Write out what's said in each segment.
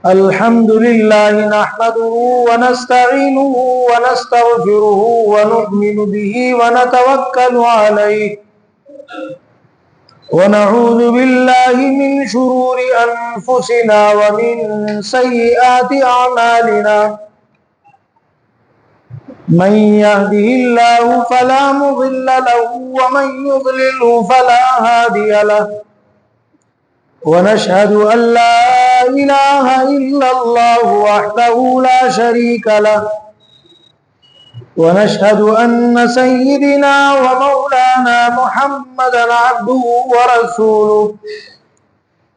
الحمد لله نحمده ونستعينه ونستغفره ونؤمن به ونتوكل عليه ونعوذ بالله من شرور أنفسنا ومن سيئات أعمالنا من يهده الله فلا مضل له ومن يضلله فلا هادي له ونشهد أن لا إله إلا الله وحده لا شريك له ونشهد أن سيدنا ومولانا محمدا عبده ورسوله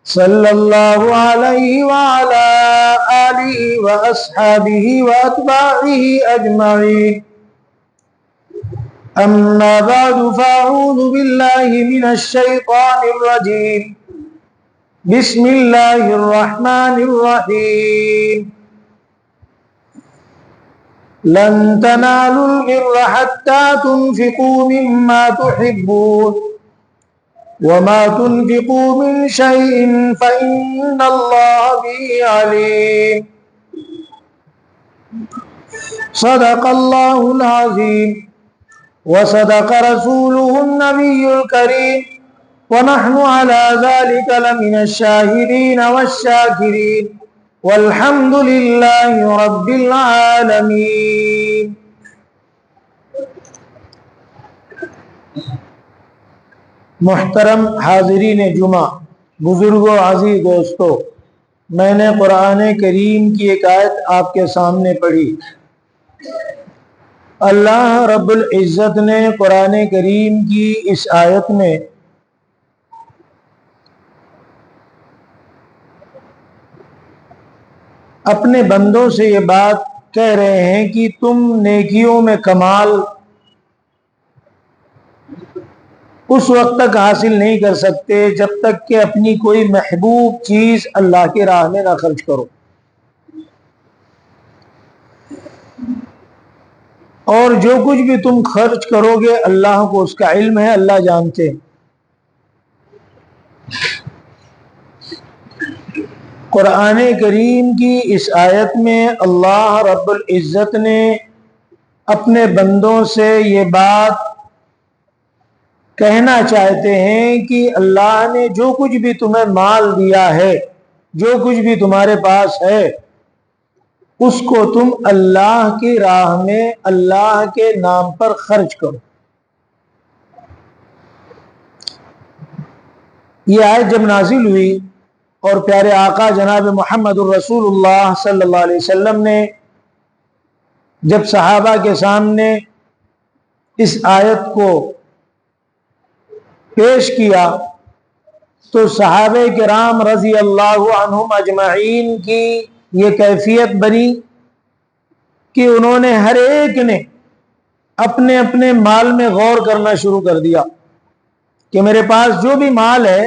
صلى الله عليه وعلى آله وأصحابه وأتباعه أجمعين أما بعد فأعوذ بالله من الشيطان الرجيم بسم الله الرحمن الرحيم لن تنالوا البر حتى تنفقوا مما تحبون وما تنفقوا من شيء فإن الله به عليم صدق الله العظيم وصدق رسوله النبي الكريم ونحن على ذلك لمن الشاهدين والشاكرين والحمد لله رب العالمين. محترم حاضرین جمعہ، بزرگوں، عزیز دوستو، میں نے قرآن کریم کی ایک آیت آپ کے سامنے پڑھی۔ اللہ رب العزت نے قرآن کریم کی اس آیت میں اپنے بندوں سے یہ بات کہہ رہے ہیں کہ تم نیکیوں میں کمال اس وقت تک حاصل نہیں کر سکتے جب تک کہ اپنی کوئی محبوب چیز اللہ کی راہ میں نہ خرچ کرو، اور جو کچھ بھی تم خرچ کرو گے اللہ کو اس کا علم ہے، اللہ جانتے ہیں۔ قرآن کریم کی اس آیت میں اللہ رب العزت نے اپنے بندوں سے یہ بات کہنا چاہتے ہیں کہ اللہ نے جو کچھ بھی تمہیں مال دیا ہے، جو کچھ بھی تمہارے پاس ہے، اس کو تم اللہ کی راہ میں اللہ کے نام پر خرچ کرو۔ یہ آیت جب نازل ہوئی اور پیارے آقا جناب محمد الرسول اللہ صلی اللہ علیہ وسلم نے جب صحابہ کے سامنے اس آیت کو پیش کیا تو صحابہ کرام رضی اللہ عنہم اجمعین کی یہ کیفیت بنی کہ انہوں نے ہر ایک نے اپنے اپنے مال میں غور کرنا شروع کر دیا کہ میرے پاس جو بھی مال ہے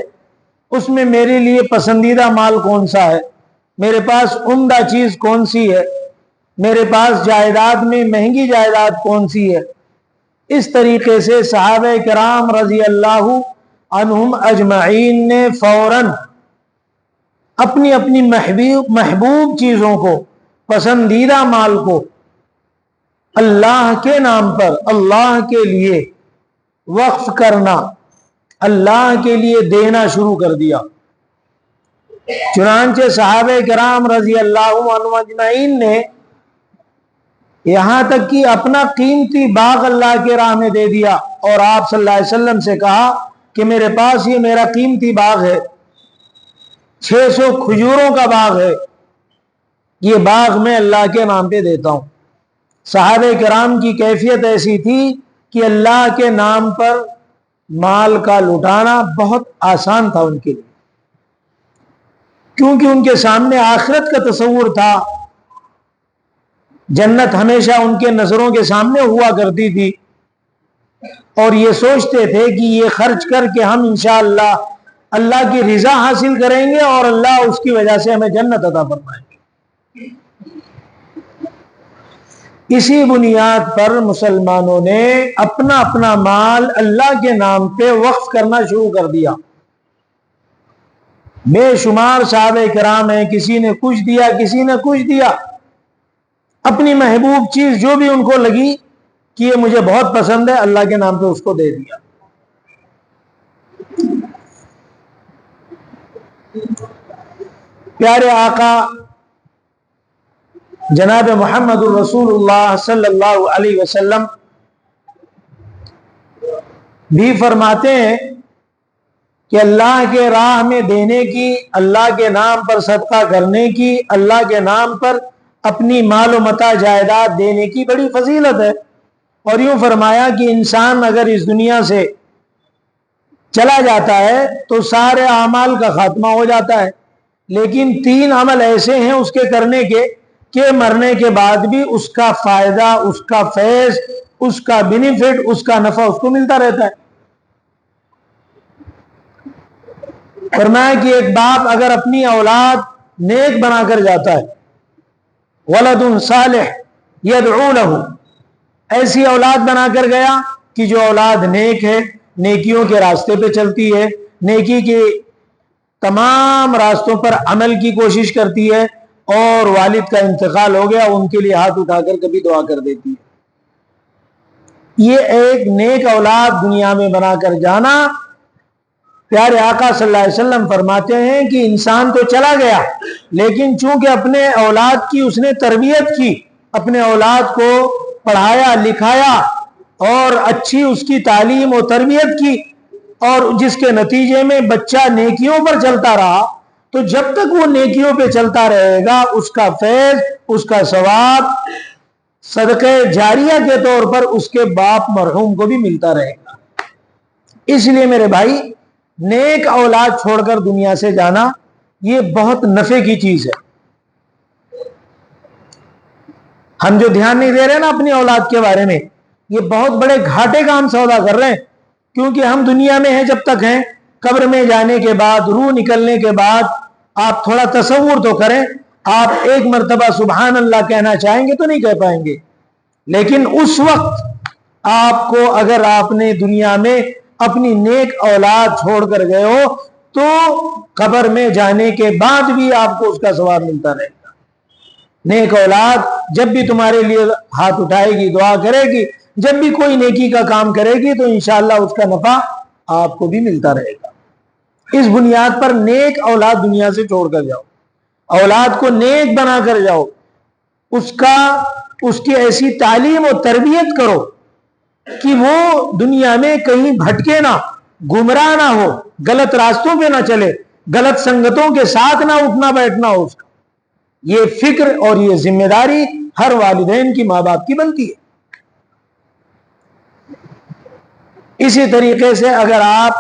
اس میں میرے لیے پسندیدہ مال کون سا ہے، میرے پاس عمدہ چیز کون سی ہے، میرے پاس جائیداد میں مہنگی جائیداد کون سی ہے۔ اس طریقے سے صحابہ کرام رضی اللہ عنہم اجمعین نے فوراً اپنی اپنی محبوب چیزوں کو، پسندیدہ مال کو اللہ کے نام پر اللہ کے لیے وقف کرنا، اللہ کے لیے دینا شروع کر دیا۔ چنانچہ صحابہ کرام رضی اللہ عنہم اجمعین نے یہاں تک کہ اپنا قیمتی باغ اللہ کے راہ میں دے دیا، اور آپ صلی اللہ علیہ وسلم سے کہا کہ میرے پاس یہ میرا قیمتی باغ ہے، 600 کھجوروں کا باغ ہے، یہ باغ میں اللہ کے نام پہ دیتا ہوں۔ صحابہ کرام کی کیفیت ایسی تھی کہ اللہ کے نام پر مال کا لٹانا بہت آسان تھا ان کے لیے، کیونکہ ان کے سامنے آخرت کا تصور تھا، جنت ہمیشہ ان کے نظروں کے سامنے ہوا کرتی تھی، اور یہ سوچتے تھے کہ یہ خرچ کر کے ہم انشاءاللہ اللہ کی رضا حاصل کریں گے اور اللہ اس کی وجہ سے ہمیں جنت عطا فرمائیں گے۔ اسی بنیاد پر مسلمانوں نے اپنا اپنا مال اللہ کے نام پہ وقف کرنا شروع کر دیا۔ بے شمار صحابہ کرام ہیں، کسی نے کچھ دیا، کسی نے کچھ دیا، اپنی محبوب چیز جو بھی ان کو لگی کہ یہ مجھے بہت پسند ہے، اللہ کے نام پہ اس کو دے دیا۔ پیارے آقا جناب محمد الرسول اللہ صلی اللہ علیہ وسلم بھی فرماتے ہیں کہ اللہ کے راہ میں دینے کی، اللہ کے نام پر صدقہ کرنے کی، اللہ کے نام پر اپنی مال و متاع جائیداد دینے کی بڑی فضیلت ہے۔ اور یوں فرمایا کہ انسان اگر اس دنیا سے چلا جاتا ہے تو سارے اعمال کا خاتمہ ہو جاتا ہے، لیکن 3 عمل ایسے ہیں اس کے کرنے کے کہ مرنے کے بعد بھی اس کا فائدہ، اس کا فیض، اس کا بینیفٹ، اس کا نفع اس کو ملتا رہتا ہے۔ فرمایا کہ ایک باپ اگر اپنی اولاد نیک بنا کر جاتا ہے، ولد صالح یدعو لہ، ایسی اولاد بنا کر گیا کہ جو اولاد نیک ہے، نیکیوں کے راستے پہ چلتی ہے، نیکی کے تمام راستوں پر عمل کی کوشش کرتی ہے، اور والد کا انتقال ہو گیا، ان کے لیے ہاتھ اٹھا کر کبھی دعا کر دیتی ہے۔ یہ ایک نیک اولاد دنیا میں بنا کر جانا، پیارے آقا صلی اللہ علیہ وسلم فرماتے ہیں کہ انسان تو چلا گیا، لیکن چونکہ اپنے اولاد کی اس نے تربیت کی، اپنے اولاد کو پڑھایا لکھایا اور اچھی اس کی تعلیم و تربیت کی، اور جس کے نتیجے میں بچہ نیکیوں پر چلتا رہا، تو جب تک وہ نیکیوں پہ چلتا رہے گا اس کا فیض، اس کا ثواب صدقہ جاریہ کے طور پر اس کے باپ مرحوم کو بھی ملتا رہے گا۔ اس لیے میرے بھائی، نیک اولاد چھوڑ کر دنیا سے جانا یہ بہت نفع کی چیز ہے۔ ہم جو دھیان نہیں دے رہے نا اپنی اولاد کے بارے میں، یہ بہت بڑے گھاٹے کا ہم سودا کر رہے ہیں، کیونکہ ہم دنیا میں ہیں جب تک ہیں، قبر میں جانے کے بعد، روح نکلنے کے بعد آپ تھوڑا تصور تو کریں، آپ ایک مرتبہ سبحان اللہ کہنا چاہیں گے تو نہیں کہہ پائیں گے، لیکن اس وقت آپ کو اگر آپ نے دنیا میں اپنی نیک اولاد چھوڑ کر گئے ہو تو قبر میں جانے کے بعد بھی آپ کو اس کا ثواب ملتا رہے گا۔ نیک اولاد جب بھی تمہارے لیے ہاتھ اٹھائے گی، دعا کرے گی، جب بھی کوئی نیکی کا کام کرے گی تو انشاءاللہ اس کا نفع آپ کو بھی ملتا رہے گا۔ اس بنیاد پر نیک اولاد دنیا سے چھوڑ کر جاؤ، اولاد کو نیک بنا کر جاؤ، اس کی ایسی تعلیم و تربیت کرو کہ وہ دنیا میں کہیں بھٹکے نہ، گمراہ نہ ہو، غلط راستوں پہ نہ چلے، غلط سنگتوں کے ساتھ نہ اٹھنا بیٹھنا ہو اس کا۔ یہ فکر اور یہ ذمہ داری ہر والدین کی، ماں باپ کی بنتی ہے۔ اسی طریقے سے اگر آپ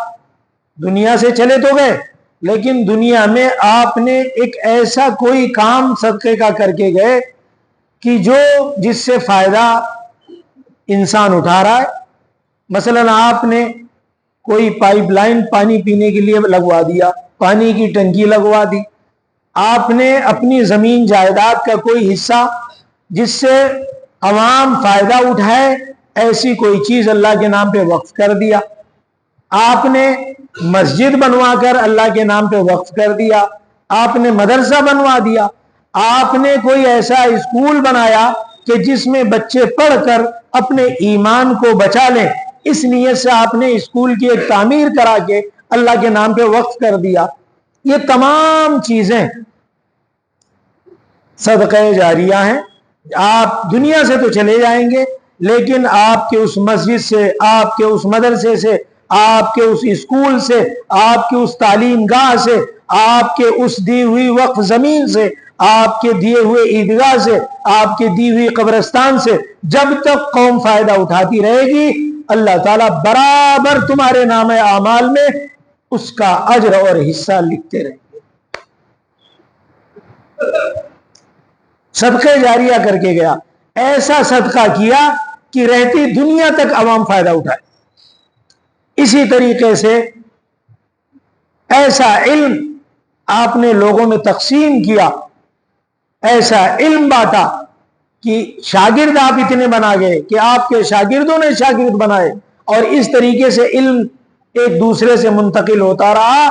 دنیا سے چلے تو گئے، لیکن دنیا میں آپ نے ایک ایسا کوئی کام صدقے کا کر کے گئے کہ جس سے فائدہ انسان اٹھا رہا ہے۔ مثلا آپ نے کوئی پائپ لائن پانی پینے کے لیے لگوا دیا، پانی کی ٹنکی لگوا دی، آپ نے اپنی زمین جائیداد کا کوئی حصہ جس سے عوام فائدہ اٹھائے ایسی کوئی چیز اللہ کے نام پہ وقف کر دیا، آپ نے مسجد بنوا کر اللہ کے نام پہ وقف کر دیا، آپ نے مدرسہ بنوا دیا، آپ نے کوئی ایسا اسکول بنایا کہ جس میں بچے پڑھ کر اپنے ایمان کو بچا لیں، اس نیت سے آپ نے اسکول کی ایک تعمیر کرا کے اللہ کے نام پہ وقف کر دیا۔ یہ تمام چیزیں صدقہ جاریہ ہیں۔ آپ دنیا سے تو چلے جائیں گے، لیکن آپ کے اس مسجد سے، آپ کے اس مدرسے سے، آپ کے اس اسکول سے، آپ کے اس تعلیم گاہ سے، آپ کے اس دی ہوئی وقف زمین سے، آپ کے دیے ہوئے عیدگاہ سے، آپ کے دی ہوئی قبرستان سے جب تک قوم فائدہ اٹھاتی رہے گی، اللہ تعالیٰ برابر تمہارے نام اعمال میں اس کا اجر اور حصہ لکھتے رہیں گے۔ صدقہ جاریہ کر کے گیا، ایسا صدقہ کیا کہ رہتی دنیا تک عوام فائدہ اٹھائے۔ اسی طریقے سے ایسا علم آپ نے لوگوں میں تقسیم کیا، ایسا علم بانٹا کہ شاگرد آپ اتنے بنا گئے کہ آپ کے شاگردوں نے شاگرد بنائے، اور اس طریقے سے علم ایک دوسرے سے منتقل ہوتا رہا،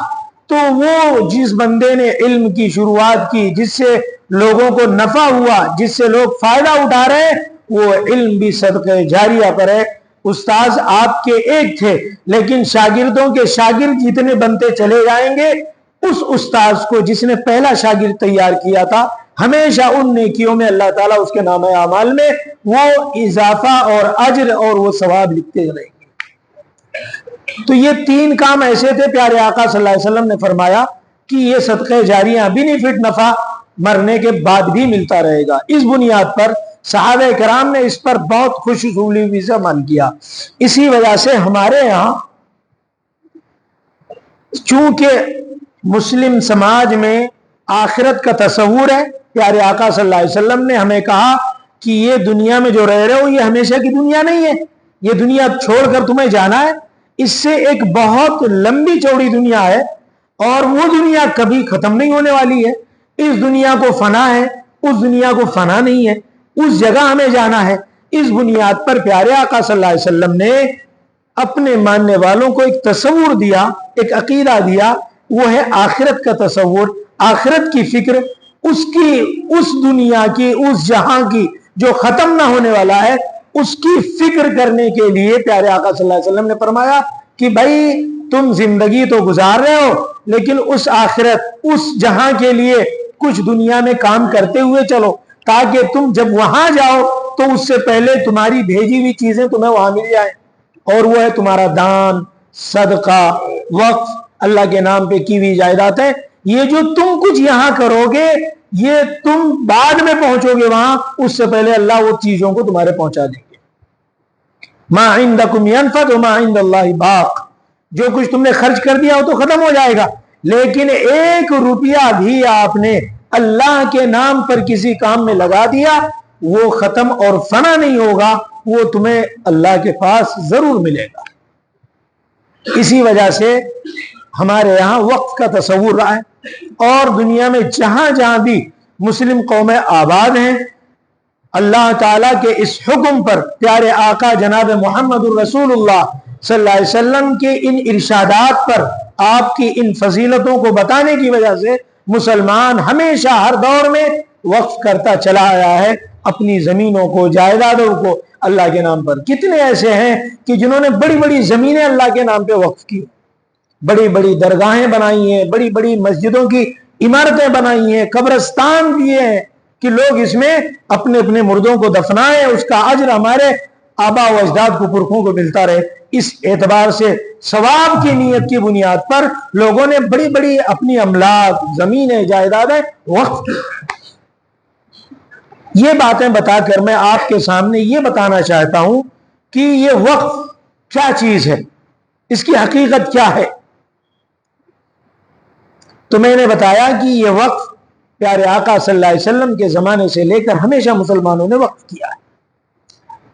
تو وہ جس بندے نے علم کی شروعات کی، جس سے لوگوں کو نفع ہوا، جس سے لوگ فائدہ اٹھا رہے ہیں، وہ علم بھی صدقہ جاریہ پر ہے۔ استاذ آپ کے ایک تھے، لیکن شاگردوں کے شاگرد جتنے بنتے چلے جائیں گے، اس استاذ کو جس نے پہلا شاگرد تیار کیا تھا، ہمیشہ ان نیکیوں میں اللہ تعالیٰ اس کے نام اعمال میں وہ اضافہ اور اجر اور وہ ثواب لکھتے رہیں گے۔ تو یہ تین کام ایسے تھے، پیارے آقا صلی اللہ علیہ وسلم نے فرمایا کہ یہ صدقہ جاریہ بینیفٹ نفع مرنے کے بعد بھی ملتا رہے گا۔ اس بنیاد پر صحابہ کرام نے اس پر بہت خوشی سے عمل کیا۔ اسی وجہ سے ہمارے یہاں چونکہ مسلم سماج میں آخرت کا تصور ہے، پیارے آقا صلی اللہ علیہ وسلم نے ہمیں کہا کہ یہ دنیا میں جو رہ رہے ہو یہ ہمیشہ کی دنیا نہیں ہے، یہ دنیا چھوڑ کر تمہیں جانا ہے۔ اس سے ایک بہت لمبی چوڑی دنیا ہے اور وہ دنیا کبھی ختم نہیں ہونے والی ہے۔ اس دنیا کو فنا ہے، اس دنیا کو فنا نہیں ہے، اس جگہ ہمیں جانا ہے۔ اس بنیاد پر پیارے آقا صلی اللہ علیہ وسلم نے اپنے ماننے والوں کو ایک تصور دیا، ایک عقیدہ دیا، وہ ہے آخرت کا تصور، آخرت کی فکر، اس دنیا کی، اس جہاں کی جو ختم نہ ہونے والا ہے، اس کی فکر کرنے کے لیے پیارے آقا صلی اللہ علیہ وسلم نے فرمایا کہ بھائی تم زندگی تو گزار رہے ہو، لیکن اس آخرت، اس جہاں کے لیے کچھ دنیا میں کام کرتے ہوئے چلو، تاکہ تم جب وہاں جاؤ تو اس سے پہلے تمہاری بھیجی ہوئی چیزیں تمہیں وہاں مل جائیں، اور وہ ہے تمہارا دان، صدقہ، وقف، اللہ کے نام پہ کی ہوئی جائیداد ہے۔ یہ جو تم کچھ یہاں کرو گے یہ تم بعد میں پہنچو گے وہاں، اس سے پہلے اللہ وہ چیزوں کو تمہارے پہنچا دیں گے۔ ما عندکم ینفد وما عند اللہ باق، جو کچھ تم نے خرچ کر دیا وہ تو ختم ہو جائے گا، لیکن ایک روپیہ بھی آپ نے اللہ کے نام پر کسی کام میں لگا دیا وہ ختم اور فنا نہیں ہوگا، وہ تمہیں اللہ کے پاس ضرور ملے گا۔ اسی وجہ سے ہمارے یہاں وقت کا تصور رہا ہے، اور دنیا میں جہاں جہاں بھی مسلم قومیں آباد ہیں، اللہ تعالیٰ کے اس حکم پر، پیارے آقا جناب محمد الرسول اللہ صلی اللہ علیہ وسلم کے ان ارشادات پر، آپ کی ان فضیلتوں کو بتانے کی وجہ سے مسلمان ہمیشہ ہر دور میں وقف کرتا چلا آیا ہے اپنی زمینوں کو، جائیدادوں کو اللہ کے نام پر۔ کتنے ایسے ہیں کہ جنہوں نے بڑی بڑی زمینیں اللہ کے نام پہ وقف کی، بڑی بڑی درگاہیں بنائی ہیں، بڑی بڑی مسجدوں کی عمارتیں بنائی ہیں، قبرستان دیے ہیں کہ لوگ اس میں اپنے اپنے مردوں کو دفنائیں، اس کا اجر ہمارے آبا و اجداد کو پرکھوں کو ملتا رہے۔ اس اعتبار سے ثواب کی نیت کی بنیاد پر لوگوں نے بڑی بڑی اپنی املاک، زمینیں، جائیدادیں وقف کی۔ یہ باتیں بتا کر میں آپ کے سامنے یہ بتانا چاہتا ہوں کہ یہ وقف کیا چیز ہے، اس کی حقیقت کیا ہے۔ تو میں نے بتایا کہ یہ وقف پیارے آقا صلی اللہ علیہ وسلم کے زمانے سے لے کر ہمیشہ مسلمانوں نے وقف کیا ہے۔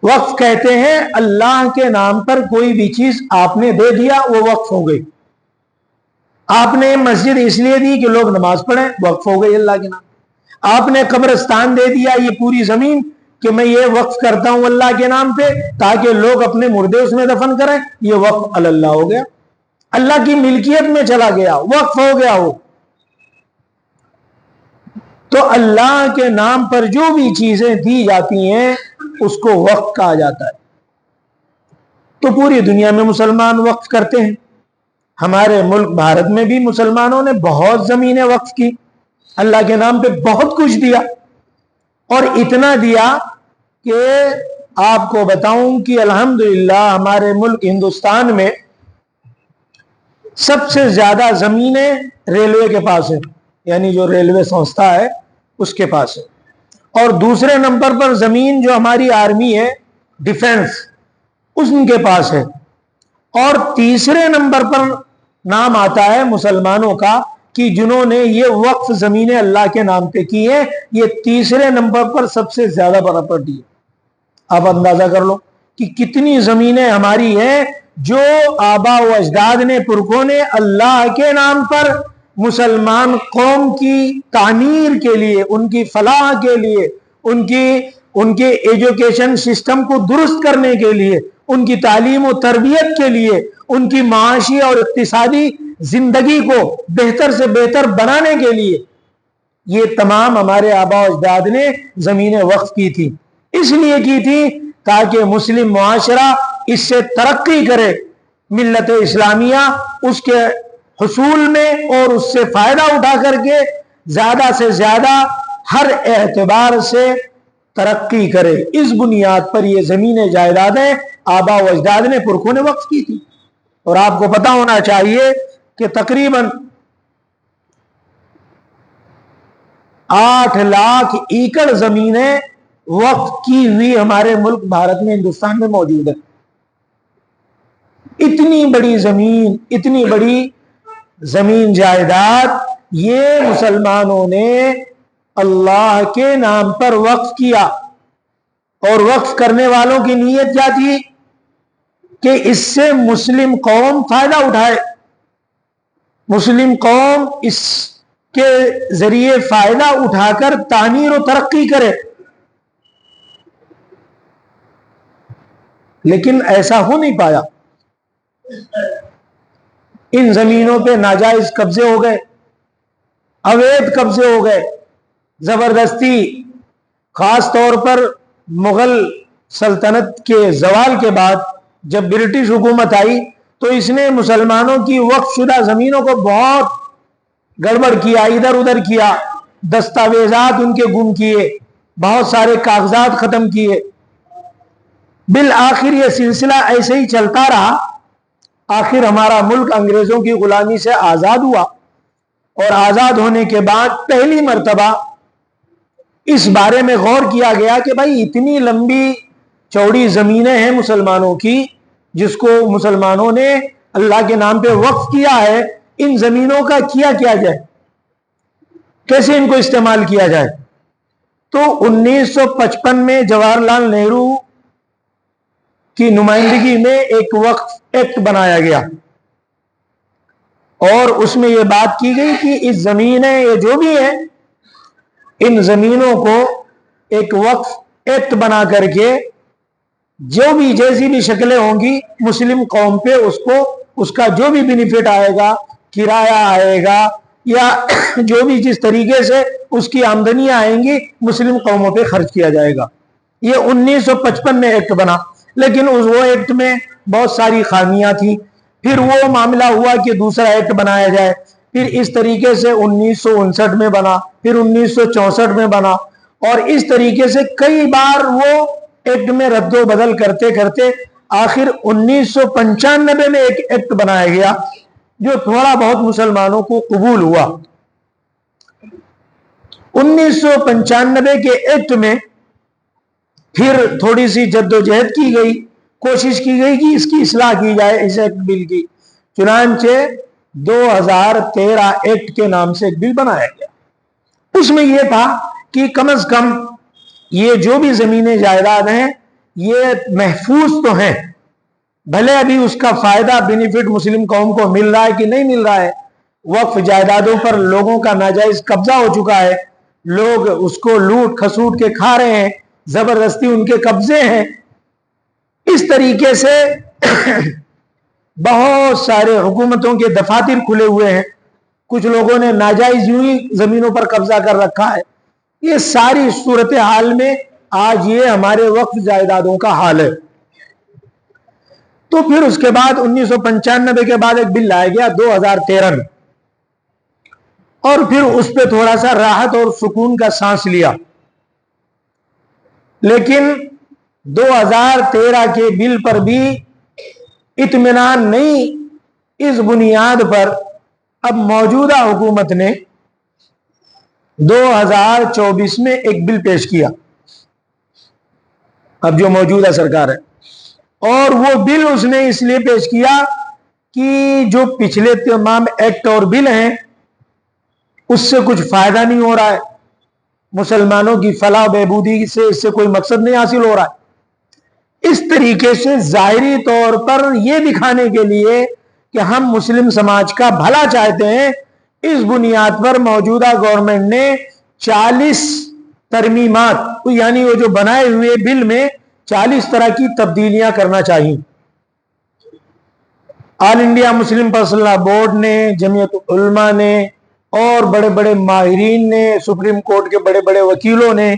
وقف کہتے ہیں اللہ کے نام پر کوئی بھی چیز آپ نے دے دیا وہ وقف ہو گئی۔ آپ نے مسجد اس لیے دی کہ لوگ نماز پڑھیں، وقف ہو گئی اللہ کے نام۔ آپ نے قبرستان دے دیا، یہ پوری زمین کہ میں یہ وقف کرتا ہوں اللہ کے نام پہ تاکہ لوگ اپنے مردے اس میں دفن کریں، یہ وقف اللہ ہو گیا، اللہ کی ملکیت میں چلا گیا، وقف ہو گیا وہ۔ تو اللہ کے نام پر جو بھی چیزیں دی جاتی ہیں اس کو وقف کہا جاتا ہے۔ تو پوری دنیا میں مسلمان وقف کرتے ہیں، ہمارے ملک بھارت میں بھی مسلمانوں نے بہت زمینیں وقف کی، اللہ کے نام پہ بہت کچھ دیا، اور اتنا دیا کہ آپ کو بتاؤں کہ الحمدللہ ہمارے ملک ہندوستان میں سب سے زیادہ زمینیں ریلوے کے پاس ہیں، یعنی جو ریلوے سنستھا ہے اس کے پاس ہے، اور دوسرے نمبر پر زمین جو ہماری آرمی ہے ڈیفنس ان کے پاس ہے، اور تیسرے نمبر پر نام آتا ہے مسلمانوں کا کہ جنہوں نے یہ وقف زمینیں اللہ کے نام پہ کی ہیں، یہ تیسرے نمبر پر سب سے زیادہ پراپرٹی ہے۔ آپ اندازہ کر لو کہ کتنی زمینیں ہماری ہیں جو آبا و اجداد نے، پرکھوں نے اللہ کے نام پر مسلمان قوم کی تعمیر کے لیے، ان کی فلاح کے لیے، ان کے ایجوکیشن سسٹم کو درست کرنے کے لیے، ان کی تعلیم و تربیت کے لیے، ان کی معاشی اور اقتصادی زندگی کو بہتر سے بہتر بنانے کے لیے یہ تمام ہمارے آبا و اجداد نے زمینیں وقف کی تھی. اس لیے کی تھی تاکہ مسلم معاشرہ اس سے ترقی کرے، ملت اسلامیہ اس کے حصول میں اور اس سے فائدہ اٹھا کر کے زیادہ سے زیادہ ہر اعتبار سے ترقی کرے. اس بنیاد پر یہ زمینیں جائیدادیں آبا و اجداد نے پرکھوں نے وقف کی تھی. اور آپ کو پتا ہونا چاہیے کہ تقریباً 8 لاکھ ایکڑ زمینیں وقف کی ہوئی ہمارے ملک بھارت میں، ہندوستان میں موجود ہے. اتنی بڑی زمین، اتنی بڑی زمین جائیداد یہ مسلمانوں نے اللہ کے نام پر وقف کیا. اور وقف کرنے والوں کی نیت کیا تھی کہ اس سے مسلم قوم فائدہ اٹھائے، مسلم قوم اس کے ذریعے فائدہ اٹھا کر تعمیر و ترقی کرے. لیکن ایسا ہو نہیں پایا. ان زمینوں پہ ناجائز قبضے ہو گئے، اویدھ قبضے ہو گئے، زبردستی. خاص طور پر مغل سلطنت کے زوال کے بعد جب برٹش حکومت آئی تو اس نے مسلمانوں کی وقف شدہ زمینوں کو بہت گڑبڑ کیا، ادھر ادھر کیا، دستاویزات ان کے گم کیے، بہت سارے کاغذات ختم کیے. بالآخر یہ سلسلہ ایسے ہی چلتا رہا. آخر ہمارا ملک انگریزوں کی غلامی سے آزاد ہوا، اور آزاد ہونے کے بعد پہلی مرتبہ اس بارے میں غور کیا گیا کہ بھائی اتنی لمبی چوڑی زمینیں ہیں مسلمانوں کی جس کو مسلمانوں نے اللہ کے نام پہ وقف کیا ہے، ان زمینوں کا کیا جائے، کیسے ان کو استعمال کیا جائے. تو 1955 میں جواہر لال نہرو کی نمائندگی میں ایک وقف ایکٹ بنایا گیا، اور اس میں یہ بات کی گئی کہ اس زمینیں یہ جو بھی ہیں ان زمینوں کو ایک وقف ایکٹ بنا کر کے جو بھی جیسی بھی شکلیں ہوں گی مسلم قوم پہ اس کا جو بھی بینیفٹ آئے گا، کرایہ آئے گا یا جو بھی جس طریقے سے اس کی آمدنیاں آئیں گی مسلم قوموں پہ خرچ کیا جائے گا. یہ 1955 میں ایکٹ بنا، لیکن وہ ایکٹ میں بہت ساری خامیاں تھیں. پھر وہ معاملہ ہوا کہ دوسرا ایکٹ بنایا جائے، پھر اس طریقے سے 1959 میں بنا، پھر 1964 میں بنا، اور اس طریقے سے کئی بار وہ ایکٹ میں رد و بدل کرتے کرتے آخر 1995 میں ایک ایکٹ بنایا گیا جو تھوڑا بہت مسلمانوں کو قبول ہوا. 1995 کے ایکٹ میں پھر تھوڑی سی جد و جہد کی گئی، کوشش کی گئی کہ اس کی اصلاح کی جائے اس ایکٹ بل کی. چنانچہ 2013 ایکٹ کے نام سے ایک بل بنایا گیا. اس میں یہ تھا کہ کم از کم یہ جو بھی زمینیں جائیداد ہیں یہ محفوظ تو ہیں، بھلے ابھی اس کا فائدہ بینیفٹ مسلم قوم کو مل رہا ہے کہ نہیں مل رہا ہے. وقف جائیدادوں پر لوگوں کا ناجائز قبضہ ہو چکا ہے، لوگ اس کو لوٹ کھسوٹ کے کھا رہے ہیں، زبردستی ان کے قبضے ہیں. اس طریقے سے بہت سارے حکومتوں کے دفاتر کھلے ہوئے ہیں، کچھ لوگوں نے ناجائز یوں ہی زمینوں پر قبضہ کر رکھا ہے. یہ ساری صورتحال میں آج یہ ہمارے وقف جائیدادوں کا حال ہے. تو پھر اس کے بعد 1995 کے بعد ایک بل لایا گیا 2013 میں، اور پھر اس پہ تھوڑا سا راحت اور سکون کا سانس لیا. لیکن 2013 کے بل پر بھی اطمینان نہیں. اس بنیاد پر اب موجودہ حکومت نے 2024 میں ایک بل پیش کیا، اب جو موجودہ سرکار ہے، اور وہ بل اس نے اس لیے پیش کیا کہ جو پچھلے تمام ایکٹ اور بل ہیں اس سے کچھ فائدہ نہیں ہو رہا ہے، مسلمانوں کی فلاح و بہبودی سے اس سے کوئی مقصد نہیں حاصل ہو رہا ہے. اس طریقے سے ظاہری طور پر یہ دکھانے کے لیے کہ ہم مسلم سماج کا بھلا چاہتے ہیں، اس بنیاد پر موجودہ گورنمنٹ نے 40 ترمیمات، یعنی وہ جو بنائے ہوئے بل میں 40 طرح کی تبدیلیاں کرنا چاہیے. آل انڈیا مسلم پرسنل بورڈ نے، جمعیت علماء نے اور بڑے بڑے ماہرین نے، سپریم کورٹ کے بڑے بڑے وکیلوں نے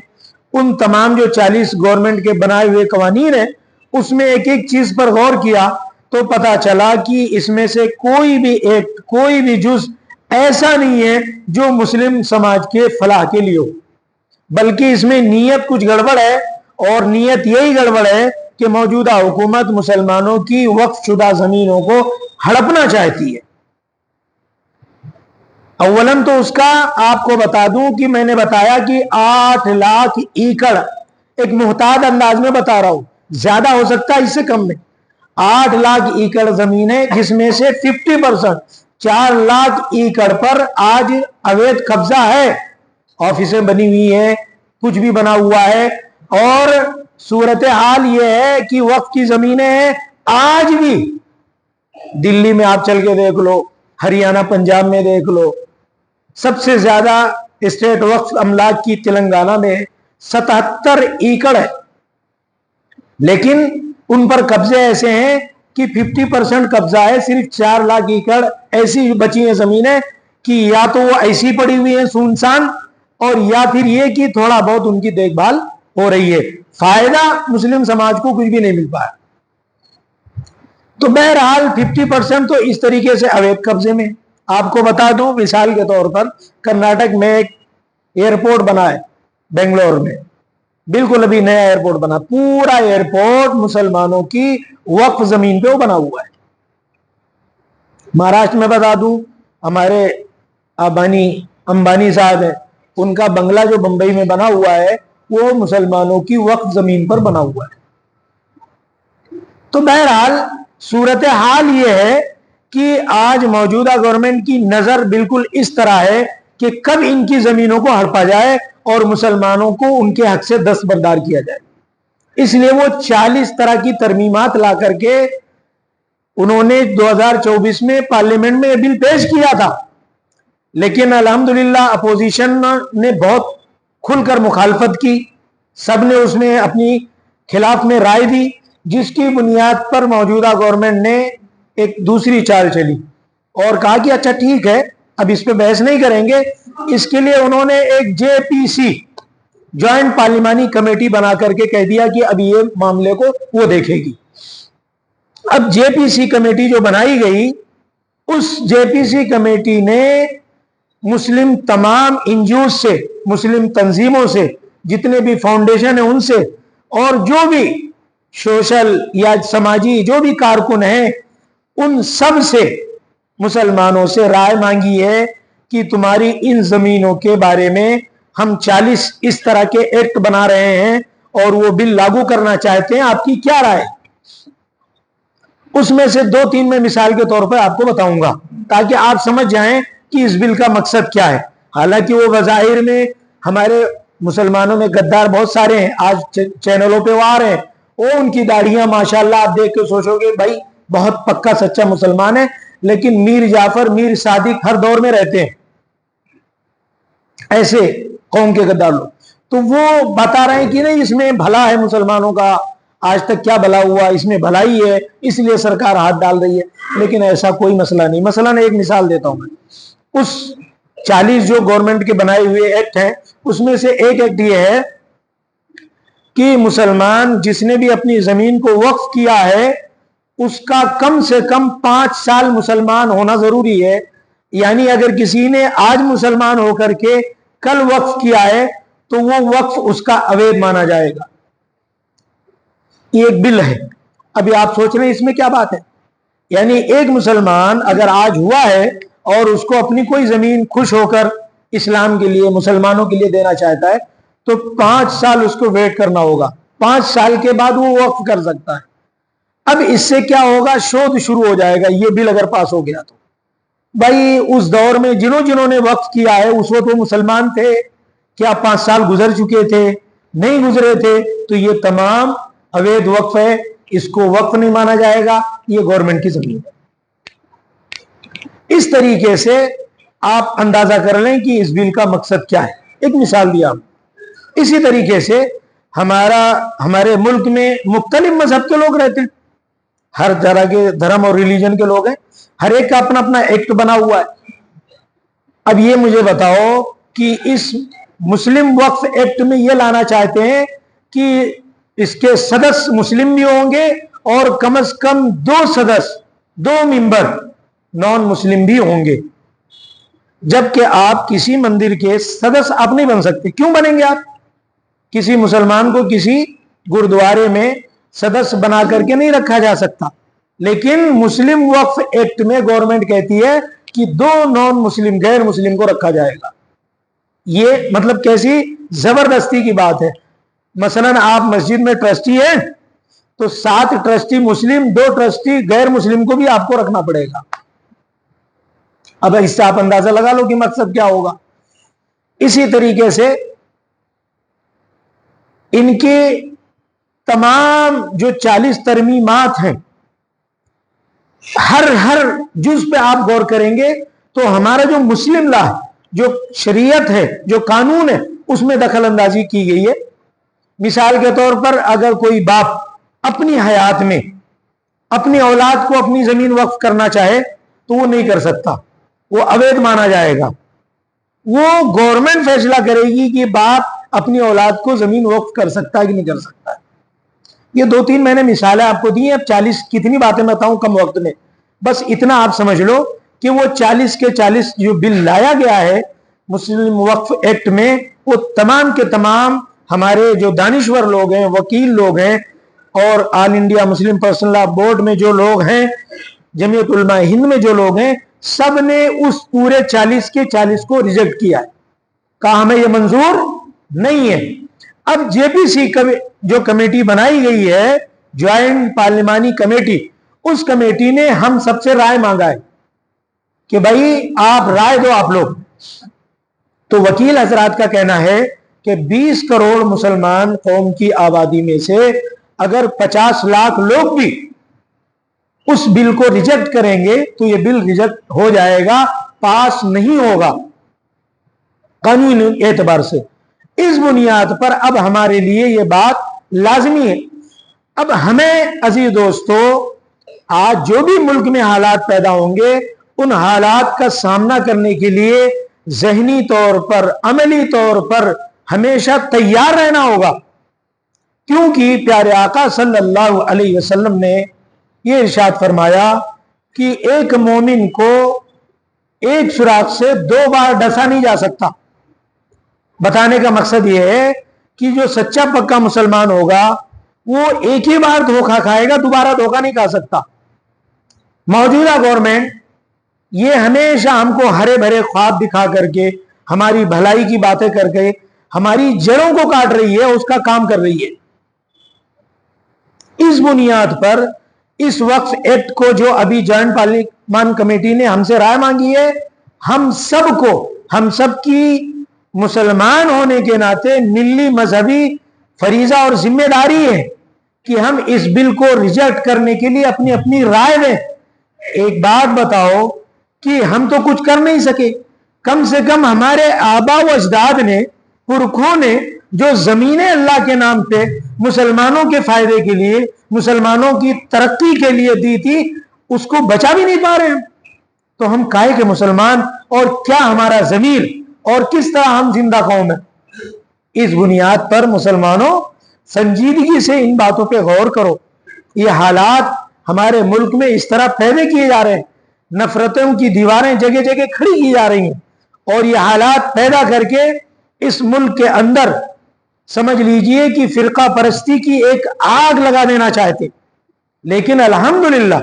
ان تمام جو 40 گورنمنٹ کے بنائے ہوئے قوانین ہیں اس میں ایک ایک چیز پر غور کیا تو پتا چلا کہ اس میں سے کوئی بھی ایکٹ، کوئی بھی جز ایسا نہیں ہے جو مسلم سماج کے فلاح کے لیے ہو، بلکہ اس میں نیت کچھ گڑبڑ ہے، اور نیت یہی گڑبڑ ہے کہ موجودہ حکومت مسلمانوں کی وقف شدہ زمینوں کو ہڑپنا چاہتی ہے۔ اولن تو اس کا آپ کو بتا دوں کہ میں نے بتایا کہ 8 لاکھ ایکڑ، ایک محتاط انداز میں بتا رہا ہوں، زیادہ ہو سکتا ہے اس سے کم میں، 8 لاکھ ایکڑ زمین ہے جس میں سے 50%، 4 لاکھ ایکڑ پر آج اویدھ قبضہ ہے، آفیسیں بنی ہوئی ہیں، کچھ بھی بنا ہوا ہے، اور صورتحال یہ ہے کہ وقف کی زمینیں ہیں آج بھی۔ دلی میں آپ چل کے دیکھ لو، ہریانہ پنجاب میں دیکھ لو، سب سے زیادہ اسٹیٹ وقف املاک کی تلنگانہ میں 77 ایکڑ ہے، لیکن ان پر قبضے ایسے ہیں کہ 50% قبضہ ہے، صرف 4 لاکھ ایکڑ ایسی بچی ہیں زمینیں کہ یا تو وہ ایسی پڑی ہوئی ہیں سنسان، اور یا پھر یہ کہ تھوڑا بہت ان کی دیکھ بھال ہو رہی ہے، فائدہ مسلم سماج کو کچھ بھی نہیں مل پایا۔ تو بہرحال 50% تو اس طریقے سے اویدھ قبضے میں۔ آپ کو بتا دوں مثال کے طور پر، کرناٹک میں ایک ایئرپورٹ بنا ہے بنگلور میں، بالکل ابھی نیا ایئرپورٹ بنا، پورا ایئرپورٹ مسلمانوں کی وقف زمین پہ وہ بنا ہوا ہے۔ مہاراشٹر میں بتا دوں، ہمارے امبانی صاحب ہیں، ان کا بنگلہ جو بمبئی میں بنا ہوا ہے وہ مسلمانوں کی وقف زمین پر بنا ہوا ہے۔ تو بہرحال صورتحال یہ ہے کہ آج موجودہ گورنمنٹ کی نظر بالکل اس طرح ہے کہ کب ان کی زمینوں کو ہڑپا جائے اور مسلمانوں کو ان کے حق سے دستبردار کیا جائے۔ اس لیے وہ 40 طرح کی ترمیمات لا کر کے انہوں نے 2024 میں پارلیمنٹ میں یہ بل پیش کیا تھا، لیکن الحمدللہ اپوزیشن نے بہت کھل کر مخالفت کی، سب نے اس میں اپنی خلاف میں رائے دی، جس کی بنیاد پر موجودہ گورنمنٹ نے ایک دوسری چال چلی اور کہا کہ اچھا ٹھیک ہے، اب اس پہ بحث نہیں کریں گے۔ اس کے لیے انہوں نے ایک JPC جوائنٹ پارلیمانی کمیٹی بنا کر کے کہہ دیا کہ اب یہ معاملے کو وہ دیکھے گی۔ اب JPC کمیٹی جو بنائی گئی، اس JPC کمیٹی نے مسلم تمام NGO سے، مسلم تنظیموں سے، جتنے بھی فاؤنڈیشن ہیں ان سے، اور جو بھی سوشل یا سماجی جو بھی کارکن ہیں ان سب سے، مسلمانوں سے رائے مانگی ہے کہ تمہاری ان زمینوں کے بارے میں ہم 40 اس طرح کے ایکٹ بنا رہے ہیں اور وہ بل لاگو کرنا چاہتے ہیں، آپ کی کیا رائے؟ اس میں سے 2-3 میں مثال کے طور پر آپ کو بتاؤں گا تاکہ آپ سمجھ جائیں کہ اس بل کا مقصد کیا ہے۔ حالانکہ وہ بظاہر میں ہمارے مسلمانوں میں غدار بہت سارے ہیں، آج چینلوں پہ وہ آ رہے ہیں، وہ ان کی داڑھیاں ماشاءاللہ آپ دیکھ کے سوچو گے بھائی بہت پکا سچا مسلمان ہے، لیکن میر جعفر، میر صادق ہر دور میں رہتے ہیں، ایسے قوم کے غدار لوگ۔ تو وہ بتا رہے ہیں کہ نہیں اس میں بھلا ہے مسلمانوں کا، آج تک کیا بھلا ہوا، اس میں بھلائی ہے، اس لیے سرکار ہاتھ ڈال رہی ہے، لیکن ایسا کوئی مسئلہ نہیں۔ مثلا ایک مثال دیتا ہوں میں، اس 40 جو گورنمنٹ کے بنائے ہوئے ایکٹ ہیں اس میں سے ایک ایکٹ یہ ہے کہ مسلمان جس نے بھی اپنی زمین کو وقف کیا ہے اس کا کم سے کم 5 سال مسلمان ہونا ضروری ہے، یعنی اگر کسی نے آج مسلمان ہو کر کے کل وقف کیا ہے تو وہ وقف اس کا اویدھ مانا جائے گا۔ یہ ایک بل ہے۔ ابھی آپ سوچ رہے ہیں اس میں کیا بات ہے، یعنی ایک مسلمان اگر آج ہوا ہے اور اس کو اپنی کوئی زمین خوش ہو کر اسلام کے لیے، مسلمانوں کے لیے دینا چاہتا ہے تو 5 سال اس کو ویٹ کرنا ہوگا، 5 سال کے بعد وہ وقف کر سکتا ہے۔ اب اس سے کیا ہوگا، شودھ شروع ہو جائے گا، یہ بل اگر پاس ہو گیا تو بھائی اس دور میں جنہوں نے وقف کیا ہے اس وقت وہ مسلمان تھے کیا، 5 سال گزر چکے تھے، نہیں گزرے تھے، تو یہ تمام اویدھ وقف ہے، اس کو وقف نہیں مانا جائے گا، یہ گورنمنٹ کی زمین ہے۔ اس طریقے سے آپ اندازہ کر لیں کہ اس بل کا مقصد کیا ہے۔ ایک مثال دیا۔ اسی طریقے سے ہمارے ملک میں مختلف مذہب کے لوگ رہتے ہیں، ہر طرح کے دھرم اور ریلیجن کے لوگ ہیں، ہر ایک کا اپنا اپنا ایکٹ بنا ہوا ہے۔ اب یہ مجھے بتاؤ کہ اس مسلم وقف ایکٹ میں یہ لانا چاہتے ہیں کہ اس کے سدس مسلم بھی ہوں گے اور کم از کم 2 سدس، 2 ممبر نان مسلم بھی ہوں گے، جبکہ آپ کسی مندر کے سدس آپ نہیں بن سکتے۔ کیوں بنیں گے آپ؟ کسی مسلمان کو کسی گردوارے میں سدس بنا کر کے نہیں رکھا جا سکتا، لیکن مسلم وقف ایکٹ میں گورنمنٹ کہتی ہے کہ 2 نان مسلم غیر مسلم کو رکھا جائے گا۔ یہ مطلب کیسی زبردستی کی بات ہے۔ مثلا آپ مسجد میں ٹرسٹی ہیں تو 7 ٹرسٹی مسلم، 2 ٹرسٹی غیر مسلم کو بھی آپ کو رکھنا پڑے گا۔ اب اس سے آپ اندازہ لگا لو کہ مقصد کیا ہوگا۔ اسی طریقے سے ان کے تمام جو 40 ترمیمات ہیں، ہر جز پہ آپ غور کریں گے تو ہمارا جو مسلم لا، جو شریعت ہے، جو قانون ہے، اس میں دخل اندازی کی گئی ہے۔ مثال کے طور پر اگر کوئی باپ اپنی حیات میں اپنی اولاد کو اپنی زمین وقف کرنا چاہے تو وہ نہیں کر سکتا، وہ اویدھ مانا جائے گا۔ وہ گورنمنٹ فیصلہ کرے گی کہ باپ اپنی اولاد کو زمین وقف کر سکتا ہے کہ نہیں کر سکتا ہے۔ یہ 2-3 میں نے مثالیں آپ کو دی ہیں، اب 40 کتنی باتیں بتاؤں کم وقت میں، بس اتنا آپ سمجھ لو کہ وہ 40 کے 40 جو بل لایا گیا ہے مسلم وقف ایکٹ میں، وہ تمام کے تمام ہمارے جو دانشور لوگ ہیں، وکیل لوگ ہیں، اور آل انڈیا مسلم پرسنل لا بورڈ میں جو لوگ ہیں، جمعیت علماء ہند میں جو لوگ ہیں، سب نے اس پورے 40 کے 40 کو ریجیکٹ کیا ہے، کہا ہمیں یہ منظور نہیں ہے۔ اب جے پی سی جو کمیٹی بنائی گئی ہے، جوائنٹ پارلیمانی کمیٹی، اس کمیٹی نے ہم سب سے رائے مانگا ہے کہ بھائی آپ رائے دو آپ لوگ۔ تو وکیل حضرات کا کہنا ہے کہ 20 کروڑ مسلمان قوم کی آبادی میں سے اگر 50 لاکھ لوگ بھی اس بل کو ریجیکٹ کریں گے تو یہ بل ریجیکٹ ہو جائے گا، پاس نہیں ہوگا قانونی اعتبار سے۔ اس بنیاد پر اب ہمارے لیے یہ بات لازمی ہے۔ اب ہمیں عزیز دوستو، آج جو بھی ملک میں حالات پیدا ہوں گے، ان حالات کا سامنا کرنے کے لیے ذہنی طور پر، عملی طور پر ہمیشہ تیار رہنا ہوگا، کیونکہ پیارے آقا صلی اللہ علیہ وسلم نے یہ ارشاد فرمایا کہ ایک مومن کو ایک سوراخ سے 2 بار ڈسا نہیں جا سکتا۔ بتانے کا مقصد یہ ہے کہ جو سچا پکا مسلمان ہوگا وہ ایک ہی بار دھوکہ کھائے گا، دوبارہ دھوکہ نہیں کھا سکتا۔ موجودہ گورنمنٹ یہ ہمیشہ ہم کو ہرے بھرے خواب دکھا کر کے، ہماری بھلائی کی باتیں کر کے ہماری جڑوں کو کاٹ رہی ہے، اس کا کام کر رہی ہے۔ اس بنیاد پر اس وقف ایکٹ کو جو ابھی جوائنٹ پارلیمان کمیٹی نے ہم سے رائے مانگی ہے، ہم سب کی مسلمان ہونے کے ناطے ملی مذہبی فریضہ اور ذمہ داری ہے کہ ہم اس بل کو ریجیکٹ کرنے کے لیے اپنی اپنی رائے دیں۔ ایک بات بتاؤ کہ ہم تو کچھ کر نہیں سکے، کم سے کم ہمارے آبا و اجداد نے، پرکھوں نے جو زمینیں اللہ کے نام پہ مسلمانوں کے فائدے کے لیے، مسلمانوں کی ترقی کے لیے دی تھی، اس کو بچا بھی نہیں پا رہے ہیں۔ تو ہم کائے کہ مسلمان، اور کیا ہمارا ضمیر، اور کس طرح ہم زندہ قوم ہیں۔ اس بنیاد پر مسلمانوں سنجیدگی سے ان باتوں پہ غور کرو۔ یہ حالات ہمارے ملک میں اس طرح پیدا کیے جا رہے ہیں، نفرتوں کی دیواریں جگہ جگہ کھڑی کی جا رہی ہیں، اور یہ حالات پیدا کر کے اس ملک کے اندر سمجھ لیجئے کہ فرقہ پرستی کی ایک آگ لگا دینا چاہتے۔ لیکن الحمدللہ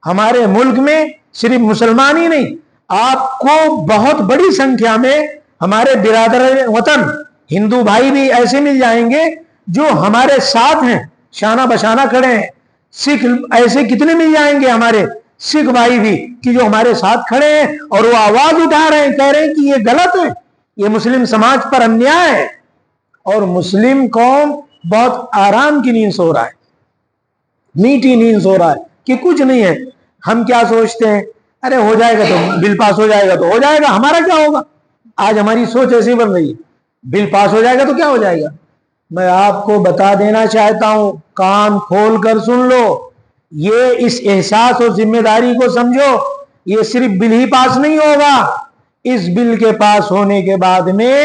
ہمارے ملک میں صرف مسلمان ہی نہیں، آپ کو بہت بڑی سنکھیا میں ہمارے برادر وطن ہندو بھائی بھی ایسے مل جائیں گے جو ہمارے ساتھ ہیں، شانہ بشانہ کھڑے ہیں۔ سکھ ایسے کتنے مل جائیں گے ہمارے سکھ بھائی بھی کہ جو ہمارے ساتھ کھڑے ہیں اور وہ آواز اٹھا رہے ہیں، کہہ رہے ہیں کہ یہ غلط ہے، یہ مسلم سماج پر انیائے ہے۔ اور مسلم قوم بہت آرام کی نیند سو رہا ہے، میٹھی نیند سو رہا ہے کہ کچھ نہیں ہے۔ ہم کیا سوچتے ہیں، ارے ہو جائے گا تو بل پاس ہو جائے گا تو ہو جائے گا، ہمارا کیا ہوگا۔ آج ہماری سوچ ایسی بن رہی ہے، بل پاس ہو جائے گا تو کیا ہو جائے گا۔ میں آپ کو بتا دینا چاہتا ہوں، کان کھول کر سن لو، یہ اس احساس اور ذمہ داری کو سمجھو، یہ صرف بل ہی پاس نہیں ہوگا، اس بل کے پاس ہونے کے بعد میں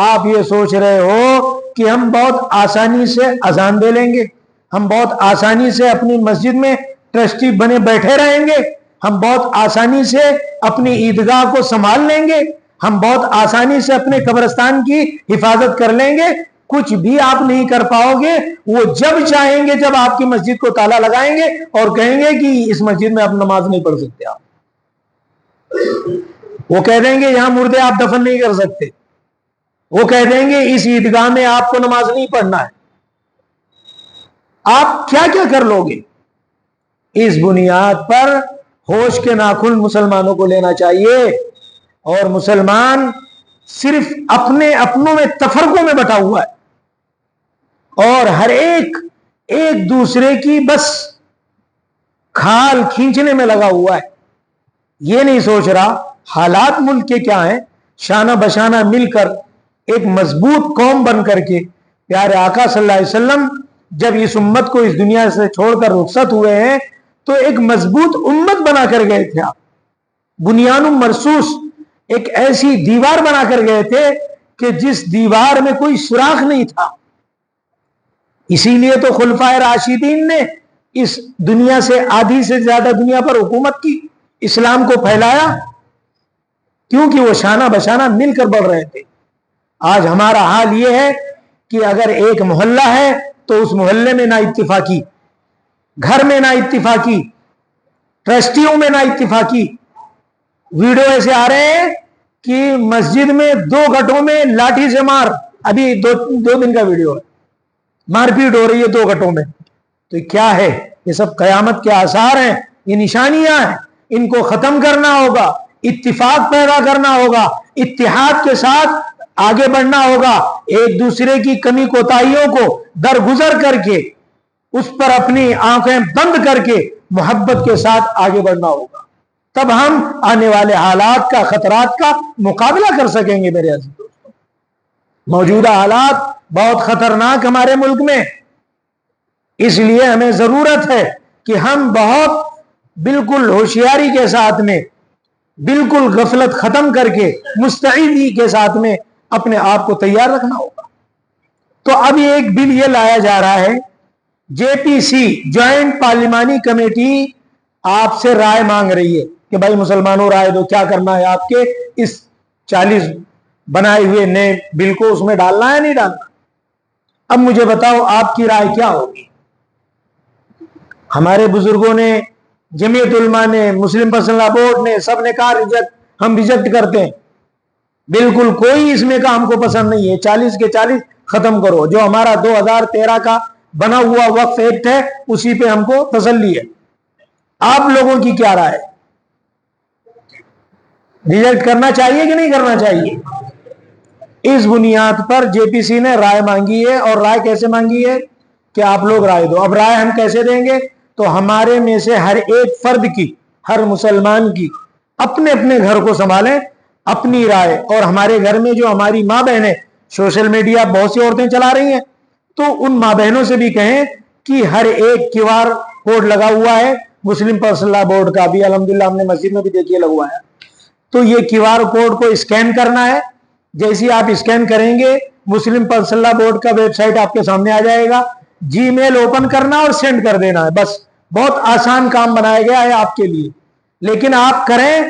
آپ یہ سوچ رہے ہو کہ ہم بہت آسانی سے اذان دے لیں گے، ہم بہت آسانی سے اپنی مسجد میں ٹرسٹی بنے بیٹھے رہیں گے، ہم بہت آسانی سے اپنی عیدگاہ کو سنبھال لیں گے، ہم بہت آسانی سے اپنے قبرستان کی حفاظت کر لیں گے۔ کچھ بھی آپ نہیں کر پاؤ گے۔ وہ جب چاہیں گے جب آپ کی مسجد کو تالا لگائیں گے اور کہیں گے کہ اس مسجد میں آپ نماز نہیں پڑھ سکتے، آپ وہ کہہ دیں گے یہاں مردے آپ دفن نہیں کر سکتے، وہ کہہ دیں گے اس عیدگاہ میں آپ کو نماز نہیں پڑھنا ہے۔ آپ کیا کیا کر لو گے؟ اس بنیاد پر ہوش کے ناخن مسلمانوں کو لینا چاہیے، اور مسلمان صرف اپنے اپنوں میں تفرقوں میں بٹا ہوا ہے، اور ہر ایک دوسرے کی بس کھال کھینچنے میں لگا ہوا ہے۔ یہ نہیں سوچ رہا حالات ملک کے کیا ہیں، شانہ بشانہ مل کر ایک مضبوط قوم بن کر کے پیارے آقا صلی اللہ علیہ وسلم جب اس امت کو اس دنیا سے چھوڑ کر رخصت ہوئے ہیں تو ایک مضبوط امت بنا کر گئے تھے، آپ بنیان مرصوص ایک ایسی دیوار بنا کر گئے تھے کہ جس دیوار میں کوئی سوراخ نہیں تھا۔ اسی لیے تو خلفائے راشدین نے اس دنیا سے آدھی سے زیادہ دنیا پر حکومت کی، اسلام کو پھیلایا، کیونکہ وہ شانہ بشانہ مل کر بڑھ رہے تھے۔ آج ہمارا حال یہ ہے کہ اگر ایک محلہ ہے تو اس محلے میں نا اتفاقی، گھر میں نا اتفاقی، ٹرسٹیوں میں نا اتفاقی۔ ویڈیو ایسے آ رہے ہیں کہ مسجد میں 2 گٹوں میں لاٹھی سے مار، ابھی دو دن کا ویڈیو ہے، مار پیٹ ہو رہی ہے 2 گٹوں میں۔ تو کیا ہے؟ یہ سب قیامت کے آثار ہیں، یہ نشانیاں ہیں، ان کو ختم کرنا ہوگا، اتفاق پیدا کرنا ہوگا، اتحاد کے ساتھ آگے بڑھنا ہوگا، ایک دوسرے کی کمی کوتاہیوں کو درگزر کر کے اس پر اپنی آنکھیں بند کر کے محبت کے ساتھ آگے بڑھنا ہوگا، تب ہم آنے والے حالات کا، خطرات کا مقابلہ کر سکیں گے۔ میرے عزیز دوستوں، موجودہ حالات بہت خطرناک ہمارے ملک میں، اس لیے ہمیں ضرورت ہے کہ ہم بہت بالکل ہوشیاری کے ساتھ میں، بالکل غفلت ختم کر کے مستعدی کے ساتھ میں اپنے آپ کو تیار رکھنا ہوگا۔ تو اب ایک بل یہ لایا جا رہا ہے، جے پی سی جوائنٹ پارلیمانی کمیٹی آپ سے رائے مانگ رہی ہے کہ بھائی مسلمانوں رائے دو، کیا کرنا ہے آپ کے اس 40 بنائے ہوئے نئے بل کو، اس میں ڈالنا ہے نہیں ڈالنا۔ اب مجھے بتاؤ آپ کی رائے کیا ہوگی؟ ہمارے بزرگوں نے، جمعیت علماء نے، مسلم پرسنل لا بورڈ نے، سب نے کہا ریجیکٹ، ہم ریجیکٹ کرتے ہیں، بالکل کوئی اس میں کا ہم کو پسند نہیں ہے، 40 کے 40 ختم کرو۔ جو ہمارا 2013 کا بنا ہوا وقف ایکٹ ہے اسی پہ ہم کو تسلی ہے۔ آپ لوگوں کی کیا رائے؟ ریجیکٹ کرنا چاہیے کہ نہیں کرنا چاہیے؟ اس بنیاد پر جے پی سی نے رائے مانگی ہے، اور رائے کیسے مانگی ہے کہ آپ لوگ رائے دو۔ اب رائے ہم کیسے دیں گے؟ تو ہمارے میں سے ہر ایک فرد کی، ہر مسلمان کی اپنے اپنے گھر کو سنبھالیں، اپنی رائے، اور ہمارے گھر میں جو ہماری ماں بہنیں سوشل میڈیا بہت سی عورتیں چلا رہی ہیں، تو ان ماں بہنوں سے بھی کہیں کہ ہر ایک QR کوڈ لگا ہوا ہے، مسلم پرسنل لا بورڈ کا بھی الحمدللہ ہم نے مسجد میں بھی دیکھیے لگوایا، تو یہ QR کوڈ کو اسکین کرنا ہے۔ جیسے آپ اسکین کریں گے مسلم پرسنل لا بورڈ کا ویب سائٹ آپ کے سامنے آ جائے گا، جی میل اوپن کرنا اور سینڈ کر دینا ہے، بس بہت آسان کام بنایا گیا ہے آپ کے لیے۔ لیکن آپ کریں،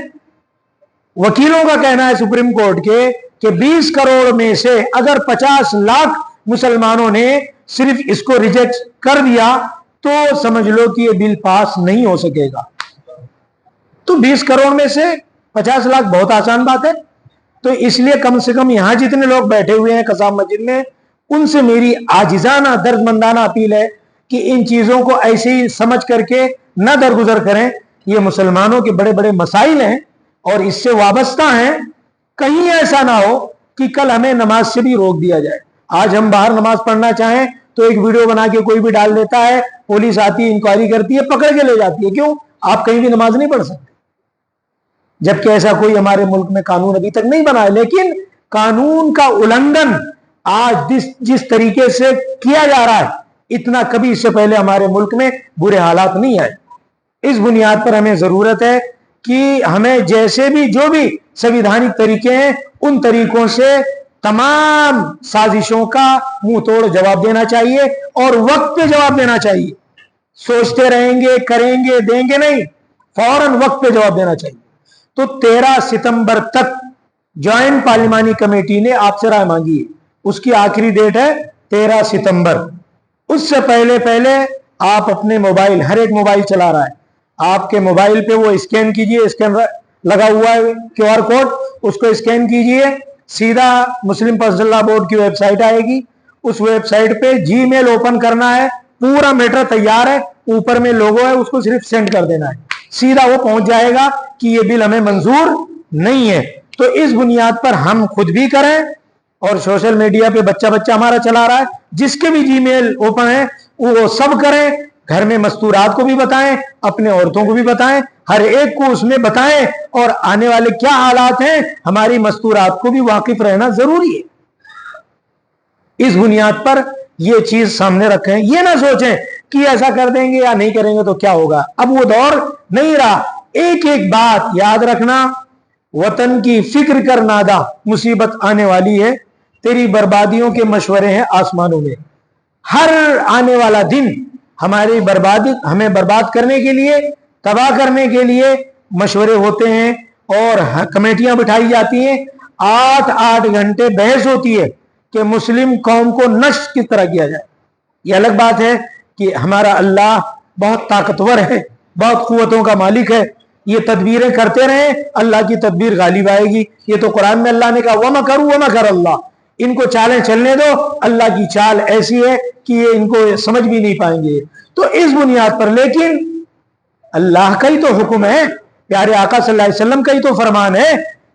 وکیلوں کا کہنا ہے سپریم کورٹ کے کہ 20 کروڑ میں سے اگر 50 لاکھ مسلمانوں نے صرف اس کو ریجیکٹ کر دیا تو سمجھ لو کہ یہ بل پاس نہیں ہو سکے گا۔ تو 20 کروڑ میں سے 50 لاکھ بہت آسان بات ہے۔ تو اس لیے کم سے کم یہاں جتنے لوگ بیٹھے ہوئے ہیں قصاب مسجد میں، ان سے میری عاجزانہ درد مندانہ اپیل ہے کہ ان چیزوں کو ایسے ہی سمجھ کر کے نہ درگزر کریں۔ یہ مسلمانوں کے بڑے بڑے مسائل ہیں اور اس سے وابستہ ہیں، کہیں ایسا نہ ہو کہ کل ہمیں نماز سے بھی روک دیا جائے۔ آج ہم باہر نماز پڑھنا چاہیں تو ایک ویڈیو بنا کے کوئی بھی ڈال دیتا ہے، پولیس آتی ہے، انکوائری کرتی ہے، پکڑ کے لے جاتی ہے۔ کیوں؟ آپ کہیں بھی نماز نہیں پڑھ سکتے، جبکہ ایسا کوئی ہمارے ملک میں قانون ابھی تک نہیں بنا ہے۔ لیکن قانون کا النگھن آج جس طریقے سے کیا جا رہا ہے، اتنا کبھی اس سے پہلے ہمارے ملک میں برے حالات نہیں آئے۔ اس بنیاد پر ہمیں ضرورت ہے کہ ہمیں جیسے بھی جو بھی سویدھانک طریقے ہیں ان طریقوں سے تمام سازشوں کا منہ توڑ جواب دینا چاہیے اور وقت پہ جواب دینا چاہیے. سوچتے رہیں گے، کریں گے، دیں گے نہیں، فوراً وقت پہ جواب دینا چاہیے. تو 13 ستمبر تک جوائنٹ پارلیمانی کمیٹی نے آپ سے رائے مانگی ہے. اس کی آخری ڈیٹ ہے 13 ستمبر. اس سے پہلے آپ اپنے موبائل، ہر ایک موبائل چلا رہا ہے، آپ کے موبائل پہ وہ اسکین کیجئے، اسکین لگا ہوا ہے QR کوڈ، اس کو اسکین کیجئے، سیدھا مسلم پرسنل لا بورڈ کی ویب سائٹ آئے گی. اس ویب سائٹ پہ جی میل اوپن کرنا ہے، پورا میٹر تیار ہے، اوپر میں لوگو ہے، اس کو صرف سینڈ کر دینا ہے، سیدھا وہ پہنچ جائے گا کہ یہ بل ہمیں منظور نہیں ہے. تو اس بنیاد پر ہم خود بھی کریں اور سوشل میڈیا پہ بچہ ہمارا چلا رہا ہے، جس کے بھی جی میل اوپن ہے وہ سب کریں. گھر میں مستورات کو بھی بتائیں، اپنے عورتوں کو بھی بتائیں، ہر ایک کو اس میں بتائیں، اور آنے والے کیا حالات ہیں ہماری مستورات کو بھی واقف رہنا ضروری ہے. اس بنیاد پر یہ چیز سامنے رکھیں. یہ نہ سوچیں کہ ایسا کر دیں گے یا نہیں کریں گے تو کیا ہوگا. اب وہ دور نہیں رہا. ایک ایک بات یاد رکھنا، وطن کی فکر کر نادا، مصیبت آنے والی ہے، تیری بربادیوں کے مشورے ہیں آسمانوں میں. ہر آنے والا دن ہماری بربادی، ہمیں برباد کرنے کے لیے، تباہ کرنے کے لیے مشورے ہوتے ہیں اور کمیٹیاں بٹھائی جاتی ہیں. 8 گھنٹے بحث ہوتی ہے کہ مسلم قوم کو نشٹ کس طرح کیا جائے. یہ الگ بات ہے کہ ہمارا اللہ بہت طاقتور ہے، بہت قوتوں کا مالک ہے، یہ تدبیریں کرتے رہیں، اللہ کی تدبیر غالب آئے گی. یہ تو قرآن میں اللہ نے کہا وَمَكَرُوا وَمَكَرَ اللَّهُ، ان کو چالیں چلنے دو، اللہ کی چال ایسی ہے کہ یہ ان کو سمجھ بھی نہیں پائیں گے. تو اس بنیاد پر لیکن اللہ کا ہی تو حکم ہے، پیارے آقا صلی اللہ علیہ وسلم کا ہی تو فرمان ہے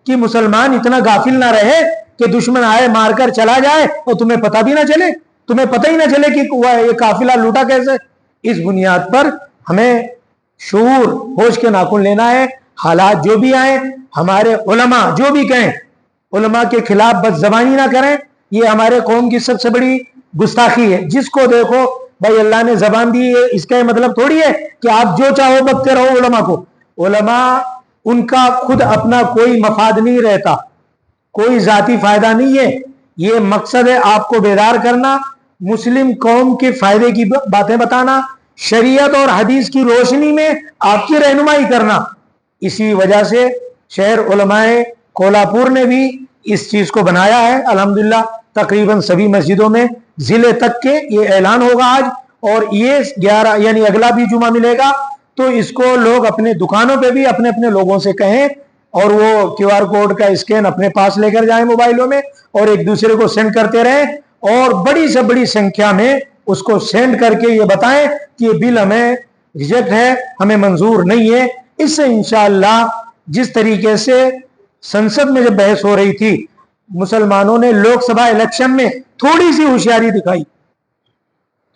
کہ مسلمان اتنا غافل نہ رہے کہ دشمن آئے مار کر چلا جائے اور تمہیں پتہ بھی نہ چلے، تمہیں پتہ ہی نہ چلے کہ یہ قافلہ لوٹا کیسے. اس بنیاد پر ہمیں شعور، ہوش کے ناخن لینا ہے. حالات جو بھی آئیں، ہمارے علماء جو بھی کہیں، علماء کے خلاف بد زبانی نہ کریں. یہ ہمارے قوم کی سب سے بڑی گستاخی ہے. جس کو دیکھو بھائی اللہ نے زبان دی ہے، اس کا یہ مطلب تھوڑی ہے کہ آپ جو چاہو بکتے رہو علماء کو. علماء ان کا خود اپنا کوئی مفاد نہیں رہتا، کوئی ذاتی فائدہ نہیں ہے. یہ مقصد ہے آپ کو بیدار کرنا، مسلم قوم کے فائدے کی باتیں بتانا، شریعت اور حدیث کی روشنی میں آپ کی رہنمائی کرنا. اسی وجہ سے شہر علماء کولہاپور نے بھی اس چیز کو بنایا ہے. الحمدللہ تقریباً سبھی مسجدوں میں ضلع تک کے یہ اعلان ہوگا آج، اور یہ 11 یعنی اگلا بھی جمعہ ملے گا تو اس کو لوگ اپنے دکانوں پہ بھی اپنے اپنے لوگوں سے کہیں اور وہ QR کوڈ کا اسکین اپنے پاس لے کر جائیں موبائلوں میں اور ایک دوسرے کو سینڈ کرتے رہیں اور بڑی سے بڑی سنکھیا میں اس کو سینڈ کر کے یہ بتائیں کہ یہ بل ہمیں ریجیکٹ ہے، ہمیں منظور نہیں ہے. اس سے انشاءاللہ جس طریقے سے سنسد میں جب بحث ہو رہی تھی، مسلمانوں نے لوک سبھا الیکشن میں تھوڑی سی ہوشیاری دکھائی،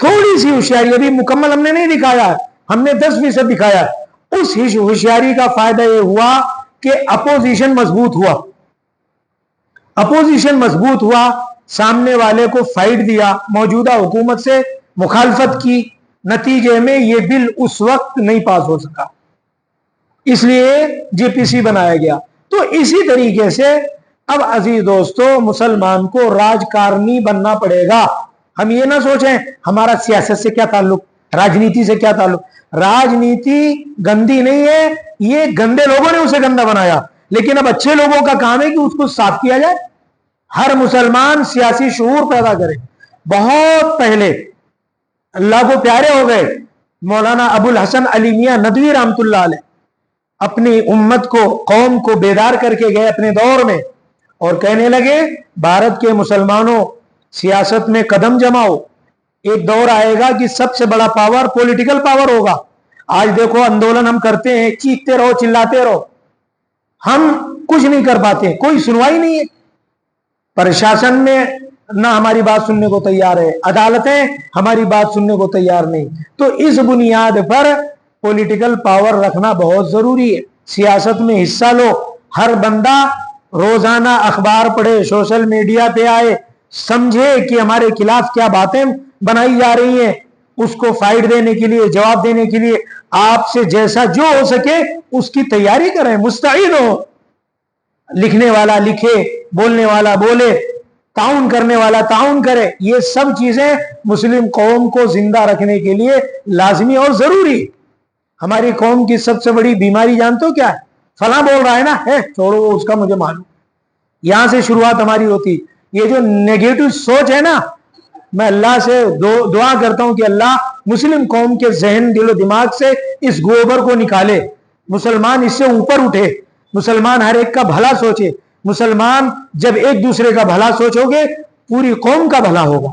تھوڑی سی ہوشیاری، ابھی مکمل ہم نے نہیں دکھایا، ہم نے 10% دکھایا. اس ہوشیاری کا فائدہ یہ ہوا کہ اپوزیشن مضبوط ہوا، اپوزیشن مضبوط ہوا، سامنے والے کو فائٹ دیا، موجودہ حکومت سے مخالفت کی، نتیجے میں یہ بل اس وقت نہیں پاس ہو سکا، اس لیے JPC بنایا گیا. تو اسی طریقے سے اب عزیز دوستو مسلمان کو راجکارنی بننا پڑے گا. ہم یہ نہ سوچیں ہمارا سیاست سے کیا تعلق، راجنیتی سے کیا تعلق. راجنیتی گندی نہیں ہے، یہ گندے لوگوں نے اسے گندا بنایا، لیکن اب اچھے لوگوں کا کام ہے کہ اس کو صاف کیا جائے. ہر مسلمان سیاسی شعور پیدا کرے. بہت پہلے اللہ کو پیارے ہو گئے مولانا ابو الحسن علی میاں ندوی رحمت اللہ علیہ، اپنی امت کو، قوم کو بیدار کر کے گئے اپنے دور میں اور کہنے لگے بھارت کے مسلمانوں سیاست میں قدم جماؤ، ایک دور آئے گا کہ سب سے بڑا پاور پولیٹیکل پاور ہوگا. آج دیکھو اندولن ہم کرتے ہیں، چیختے رہو چلاتے رہو، ہم کچھ نہیں کر پاتے، کوئی سنوائی نہیں ہے. پرشاسن میں نہ ہماری بات سننے کو تیار ہے، عدالتیں ہماری بات سننے کو تیار نہیں. تو اس بنیاد پر پولیٹیکل پاور رکھنا بہت ضروری ہے. سیاست میں حصہ لو، ہر بندہ روزانہ اخبار پڑھے، سوشل میڈیا پہ آئے، سمجھے کہ ہمارے خلاف کیا باتیں بنائی جا رہی ہیں، اس کو فائٹ دینے کے لیے, جواب دینے کے لیے آپ سے جیسا جو ہو سکے اس کی تیاری کریں, مستعد ہو. لکھنے والا لکھے, بولنے والا بولے, تعاون کرنے والا تعاون کرے. یہ سب چیزیں مسلم قوم کو زندہ رکھنے کے لیے لازمی اور ضروری. ہماری قوم کی سب سے بڑی بیماری جانتے ہو کیا ہے؟ فلاں بول رہا ہے نا, چھوڑو اس کا مجھے معلوم. یہاں سے شروعات ہماری ہوتی. یہ جو نیگیٹو سوچ ہے نا, میں اللہ سے دعا کرتا ہوں کہ اللہ مسلم قوم کے ذہن, دل و دماغ سے اس گوبر کو نکالے. مسلمان اس سے اوپر اٹھے, مسلمان ہر ایک کا بھلا سوچے. مسلمان جب ایک دوسرے کا بھلا سوچو گے پوری قوم کا بھلا ہوگا.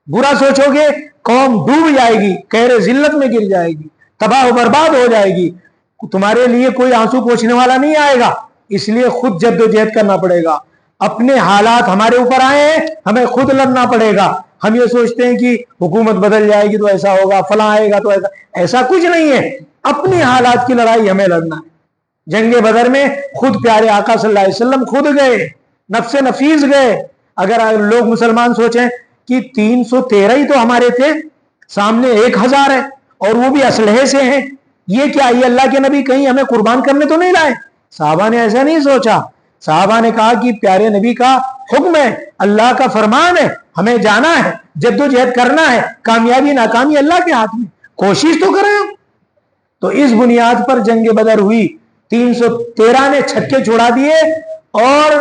برا سوچو گے قوم ڈوب جائے گی, قہر ذلت میں گر جائے گی, تباہ و برباد ہو جائے گی. تمہارے لیے کوئی آنسو پوچھنے والا نہیں آئے گا. اس لیے خود جدوجہد کرنا پڑے گا. اپنے حالات ہمارے اوپر آئے ہیں, ہمیں خود لڑنا پڑے گا. ہم یہ سوچتے ہیں کہ حکومت بدل جائے گی تو ایسا ہوگا, فلاں آئے گا تو ایسا کچھ نہیں ہے. اپنی حالات کی لڑائی ہمیں لڑنا ہے. جنگ بدر میں خود پیارے آقا صلی اللہ علیہ وسلم خود گئے, نفس نفیس گئے. اگر لوگ مسلمان سوچیں کہ 313 ہی تو ہمارے تھے, سامنے 1000 ہے اور وہ بھی اسلحے سے ہیں, یہ کیا, یہ اللہ کے نبی کہیں ہمیں قربان کرنے تو نہیں لائے؟ صحابہ نے ایسا نہیں سوچا. صحابہ نے کہا کہ پیارے نبی کا حکم ہے, اللہ کا فرمان ہے, ہمیں جانا ہے, جدوجہد کرنا ہے, کامیابی ناکامی اللہ کے ہاتھ میں, کوشش تو کریں. تو اس بنیاد پر جنگ بدر ہوئی. 313 نے چھکے چھوڑا دیے اور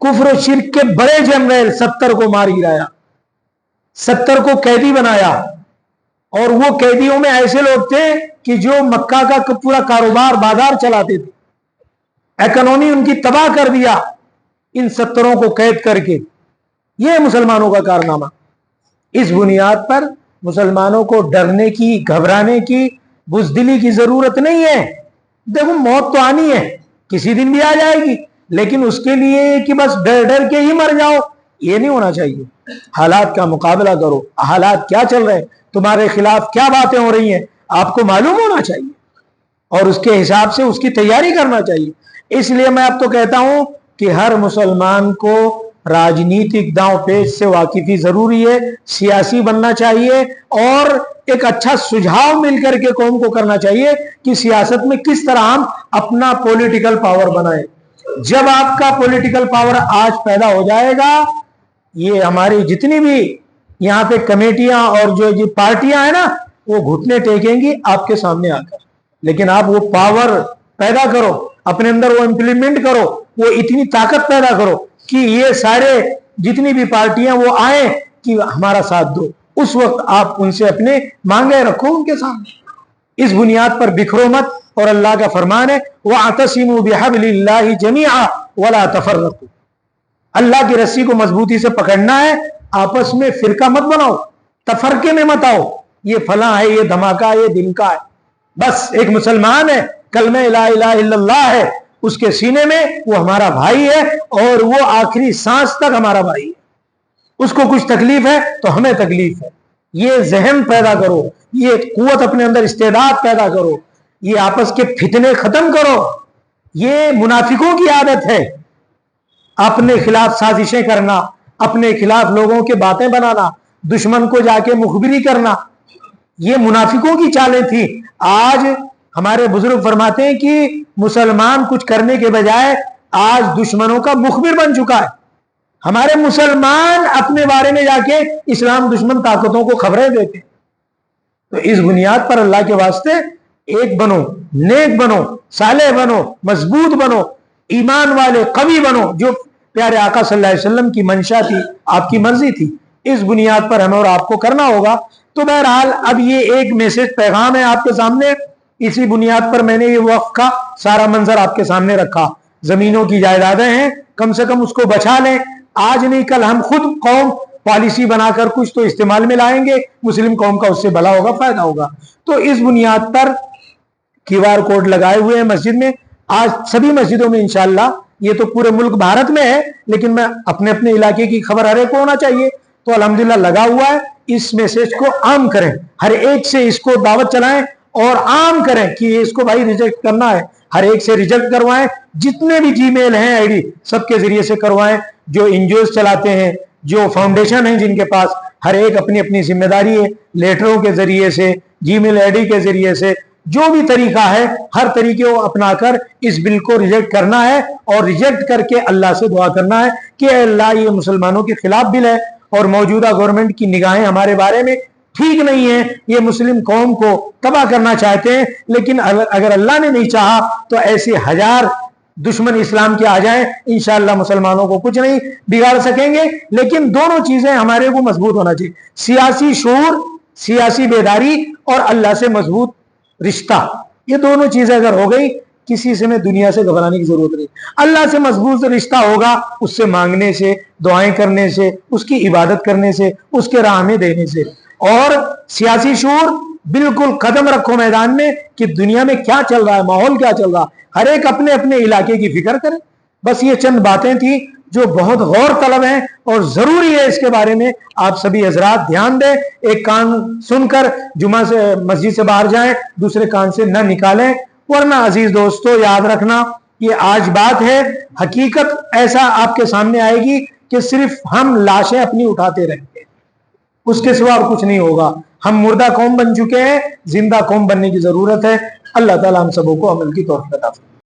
کفر و شرک کے بڑے جنرل 70 کو مار گرایا, 70 کو قیدی بنایا. اور وہ قیدیوں میں ایسے لوگ تھے کہ جو مکہ کا پورا کاروبار بازار چلاتے تھے, اکنومی ان کی تباہ کر دیا ان 70 کو قید کر کے. یہ مسلمانوں کا کارنامہ. اس بنیاد پر مسلمانوں کو ڈرنے کی, گھبرانے کی, بزدلی کی ضرورت نہیں ہے. دیکھو موت تو آنی ہے, کسی دن بھی آ جائے گی, لیکن اس کے لیے کہ بس ڈر ڈر کے ہی مر جاؤ, یہ نہیں ہونا چاہیے. حالات کا مقابلہ کرو. حالات کیا چل رہے ہیں, تمہارے خلاف کیا باتیں ہو رہی ہیں, آپ کو معلوم ہونا چاہیے اور اس کے حساب سے اس کی تیاری کرنا چاہیے. اس لیے میں اب تو کہتا ہوں کہ ہر مسلمان کو راجنیتک داؤں پیچ سے واقفی ضروری ہے, سیاسی بننا چاہیے اور ایک اچھا سجھاؤ مل کر کے قوم کو کرنا چاہیے کہ سیاست میں کس طرح ہم اپنا پولیٹیکل پاور بنائیں. جب آپ کا پولیٹیکل پاور آج پیدا ہو جائے گا, یہ ہماری جتنی بھی یہاں پہ کمیٹیاں اور جو پارٹیاں ہیں نا, وہ گھٹنے ٹیکیں گی آپ کے سامنے آ کر. لیکن آپ وہ پاور پیدا کرو, اپنے اندر وہ امپلیمنٹ کرو, وہ اتنی طاقت پیدا کرو کہ یہ سارے جتنی بھی پارٹیاں وہ آئیں کہ ہمارا ساتھ دو. اس وقت آپ ان سے اپنے مانگے رکھو ان کے سامنے. اس بنیاد پر بکھرو مت. اور اللہ کا فرمان ہے وَاعْتَصِمُوا بِحَبْلِ اللَّهِ جَمِيعًا وَلَا تَفَرَّقُوا. اللہ کی رسی کو مضبوطی سے پکڑنا ہے, آپس میں فرقہ مت بناؤ, تفرقے میں مت آؤ, یہ فلاں ہے, یہ دھماکہ, یہ دن کا ہے. بس ایک مسلمان ہے, کلمہ لا الہ الا اللہ ہے اس کے سینے میں, وہ ہمارا بھائی ہے اور وہ آخری سانس تک ہمارا بھائی ہے. اس کو کچھ تکلیف ہے تو ہمیں تکلیف ہے. یہ ذہن پیدا کرو, یہ قوت اپنے اندر استعداد پیدا کرو, یہ آپس کے فتنے ختم کرو. یہ منافقوں کی عادت ہے, اپنے خلاف سازشیں کرنا, اپنے خلاف لوگوں کے باتیں بنانا, دشمن کو جا کے مخبری کرنا. یہ منافقوں کی چالیں تھی. آج ہمارے بزرگ فرماتے ہیں کہ مسلمان کچھ کرنے کے بجائے آج دشمنوں کا مخبر بن چکا ہے. ہمارے مسلمان اپنے بارے میں جا کے اسلام دشمن طاقتوں کو خبریں دیتے. تو اس بنیاد پر اللہ کے واسطے ایک بنو, نیک بنو, صالح بنو, مضبوط بنو, ایمان والے قوی بنو, جو پیارے آقا صلی اللہ علیہ وسلم کی منشا تھی, آپ کی مرضی تھی. اس بنیاد پر ہمیں اور آپ کو کرنا ہوگا. تو بہرحال اب یہ ایک میسج پیغام ہے آپ کے سامنے. اسی بنیاد پر میں نے یہ وقف کا سارا منظر آپ کے سامنے رکھا. زمینوں کی جائیدادیں ہیں, کم سے کم اس کو بچا لیں. آج نہیں کل ہم خود قوم پالیسی بنا کر کچھ تو استعمال میں لائیں گے, مسلم قوم کا اس سے بھلا ہوگا, فائدہ ہوگا. تو اس بنیاد پر QR کوڈ لگائے ہوئے ہیں مسجد میں. آج سبھی مسجدوں میں انشاءاللہ, یہ تو پورے ملک بھارت میں ہے لیکن میں اپنے اپنے علاقے کی خبر ہر ایک کو ہونا چاہیے, تو الحمدللہ لگا ہوا ہے. اس میسج کو عام کریں, ہر ایک سے اس کو دعوت چلائیں اور عام کریں کہ اس کو بھائی ریجیکٹ کرنا ہے, ہر ایک سے ریجیکٹ کروائیں. جتنے بھی جی میل ہیں ID سب کے ذریعے سے کروائیں. جو NGOs چلاتے ہیں, جو فاؤنڈیشن ہیں جن کے پاس, ہر ایک اپنی اپنی ذمہ داری ہے، لیٹروں کے ذریعے سے، جی میل آئی ڈی کے ذریعے سے، جو بھی طریقہ ہے ہر طریقے کو اپنا کر اس بل کو ریجیکٹ کرنا ہے، اور ریجیکٹ کر کے اللہ سے دعا کرنا ہے کہ اے اللہ یہ مسلمانوں کے خلاف بل ہے اور موجودہ گورنمنٹ کی نگاہیں ہمارے بارے میں ٹھیک نہیں ہے، یہ مسلم قوم کو تباہ کرنا چاہتے ہیں، لیکن اگر اللہ نے نہیں چاہا تو ایسے ہزار دشمن اسلام کے آ جائیں، انشاءاللہ مسلمانوں کو کچھ نہیں بگاڑ سکیں گے۔ لیکن دونوں چیزیں ہمارے کو مضبوط ہونا چاہیے، سیاسی شعور، سیاسی بیداری اور اللہ سے مضبوط رشتہ، یہ دونوں چیزیں اگر ہو گئی کسی سے میں دنیا سے گھبرانے کی ضرورت نہیں۔ اللہ سے مضبوط رشتہ ہوگا اس سے مانگنے سے، دعائیں کرنے سے، اس کی عبادت کرنے سے، اس کے راہ میں دینے سے۔ اور سیاسی شعور، بالکل قدم رکھو میدان میں کہ دنیا میں کیا چل رہا ہے، ماحول کیا چل رہا ہے، ہر ایک اپنے اپنے علاقے کی فکر کرے۔ بس یہ چند باتیں تھیں جو بہت غور طلب ہیں اور ضروری ہے، اس کے بارے میں آپ سبھی حضرات دھیان دیں، ایک کان سن کر جمعہ سے مسجد سے باہر جائیں، دوسرے کان سے نہ نکالیں، ورنہ عزیز دوستو یاد رکھنا یہ آج بات ہے، حقیقت ایسا آپ کے سامنے آئے گی کہ صرف ہم لاشیں اپنی اٹھاتے رہیں گے، اس کے سوا اور کچھ نہیں ہوگا۔ ہم مردہ قوم بن چکے ہیں، زندہ قوم بننے کی ضرورت ہے۔ اللہ تعالی ہم سبوں کو عمل کی توفیق عطا فرمائے۔